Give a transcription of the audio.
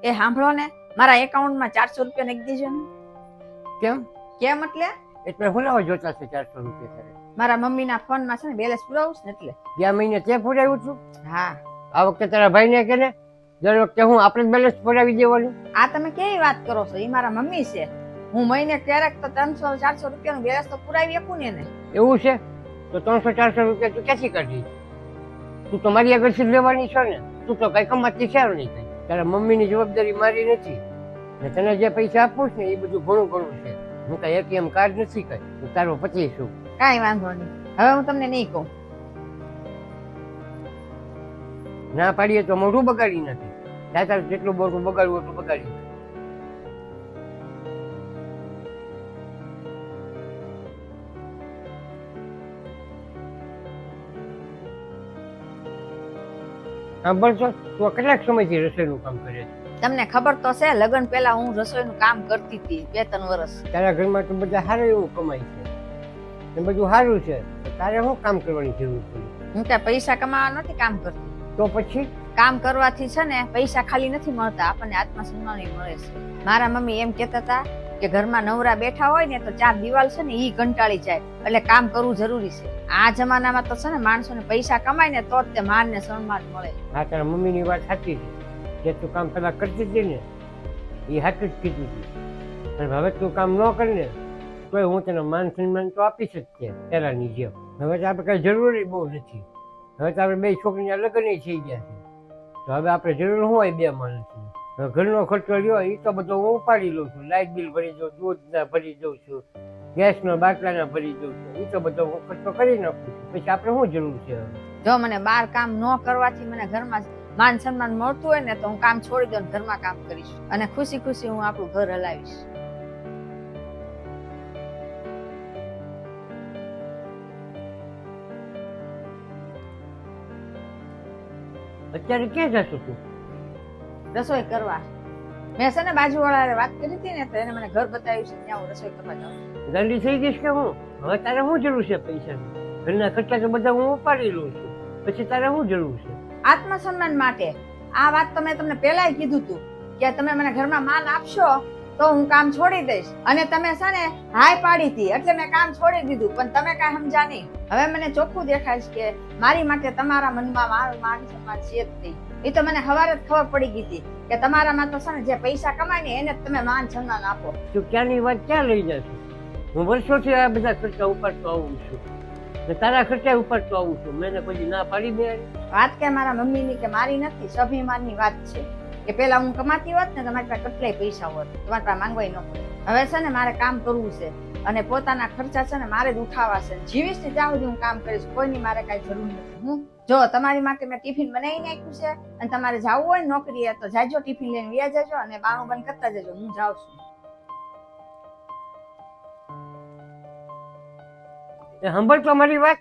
એ સાંભળો ને, મારા એકાઉન્ટમાં 400 રૂપિયા નાખી દેજો ને. કેમ કેમ એટલે એટલે હું લેવા જોતા છે 400 રૂપિયા તારે? મારા મમ્મીના ફોનમાં છે ને બેલેન્સ પુરાવું છે ને એટલે. ગયા મહિને તે પુરાવ્યું છું, હા, આ વખતે તારા ભાઈને કે ને દર વખતે હું આપણે બેલેન્સ પુરાવી દેવાનું. આ તમે કેવી વાત કરો છો? એ મારા મમ્મી છે. હું મહિને ક્યારેક તો 300-400 રૂપિયાનું બેલેન્સ તો પુરાવી શકું ને એને. એવું છે તો 300-400 રૂપિયા તું ક્યાંથી કાઢી? તું તો મારી આગળથી જ લેવાની છે ને, તું તો કઈ કમાતી છે નહીં કઈ. તારા મમ્મીની જવાબદારી મારી નથી ને તને જે પૈસા આપું છું ને એ બધું ઘણું ઘણું છે. હું કઈ એટીએમ કાર્ડ નથી કઈ, હું તારો પતિ છું. કાંઈ વાંધો નહીં, હવે હું તમને નહીં કહું. ના પાડીએ તો મોઢું બગાડી નથી. તારે જેટલું મોઢું બગાડવું એટલું બગાડી. સાંભળશો, તું કેટલાક સમયથી રસોઈનું કામ કરે છે? તમને ખબર તો છે, લગ્ન પહેલા હું રસોઈનું કામ કરતી હતી 2-3 વર્ષ. તારા ઘરમાં તો બધા સારું એવું કમાય છે ને બધું સારું છે, તારે શું કામ કરવાની જરૂર પડી? હું ત્યાં પૈસા કમાવા નથી કામ કરતી. તો પછી કામ કરવાથી છે ને પૈસા ખાલી નથી મળતા, આપણને આત્મસન્માન મળે છે. મારા મમ્મી એમ કહેતા હતા કે ઘરમાં નવરા બેઠા હોય ને તો 4 દિવાલ છે ને ઈ કંટાળી જાય, એટલે કામ કરવું જરૂરી છે. આ જમાનામાં તો છે ને માણસોને પૈસા કમાય ને તો જ તે માન ને સન્માન મળે. હા, તારા મમ્મીની વાત સાચી છે. જે તું કામ પેલા કરતી હતી ને એ સાચું જ કીધું હતું, અને હવે તું કામ ન કરે ને તોય હું તને માન સન્માન તો આપી શકીએ પહેલાની જેમ. હવે તો આપણે કઈ જરૂરી બહુ નથી. હવે તો આપણે 2 છોકરીના લગ્ન થઈ ગયા છે, તો હવે આપણે જરૂર શું હોય 2 માણસની? હવે ઘરનો ખર્ચો રહ્યો એ તો બધો હું ઉપાડી લઉં છું. લાઇટ બિલ ભરી દઉં, દૂધના ભરી દઉં છું, ગેસનો બાટલાના ભરી દઉં છું, એ તો બધો હું ખર્ચો કરી નાખું છું. પછી આપણે શું જરૂર છે? જો મને બહાર કામ ન કરવાથી મને ઘરમાં માન સન્માન મળતું હોય ને તો હું કામ છોડી દઉં, ઘરમાં કામ કરીશ અને ખુશી ખુશી હું આપણું ઘર હલાવીશ. અત્યારે ક્યાં જશું તું? રસોઈ કરવા. મેં છે ને બાજુવાળાએ વાત કરી હતી ને તો એને મને ઘર બતાવ્યું છે, ત્યાં હું રસોઈ કરવા જાઉં. ગાંડી થઈ ગઈશ કે હું? હવે તારે શું જરૂર છે પૈસાની? ઘરના ખર્ચા તો બધા હું ઉપાડી લઉં છું, પછી તારે શું જરૂર છે? આત્મસન્માન માટે. આ વાત તો મેં તમને પહેલાય કીધું હતું કે તમે મને ઘરમાં માન આપશો તો હું કામ છોડી દઈશ, અને તમે છે ને હાય પાડી હતી એટલે મેં કામ છોડી દીધું, પણ તમે કાંઈ સમજા નહીં. હવે મને ચોખ્ખું દેખાય છે કે મારી માટે તમારા મનમાં મારું માન સન્માન છે જ નહીં. એ તો મને સવારે જ ખબર પડી ગઈ હતી કે તમારામાં તો છે ને જે પૈસા કમાય ને એને જ તમે માન સન્માન આપો. તું ક્યાંની વાત ક્યાં લઈ જશું? હું વર્ષોથી આ બધા ખર્ચા ઉપાડતો આવું છું ને તારા ખર્ચા ઉપાડતો આવું છું. મેં કોઈ ના પાડી દે? વાત કે મારા મમ્મીની કે મારી નથી, સ્વાભિમાનની વાત છે કે પેલા હું કમાતી હોત ને તમારી પાસે કેટલાય પૈસા હોત, તમારી પાસે માંગવાય ન પડે. હવે છે ને મારે કામ કરવું છે અને પોતાના ખર્ચા છે ને મારે જ ઉઠાવવા છે. જીવીશ ને ત્યાં સુધી હું કામ કરીશ, કોઈની મારે કાંઈ જરૂર નથી. હું જો તમારી માટે મેં ટિફિન બનાવી નાખ્યું છે અને તમારે જવું હોય નોકરીએ તો જાજો, ટિફિન લઈને વ્યા જજો અને બાણું બંધ કરતા જજો, હું જાઉં છું. સાંભળ તો મારી વાત.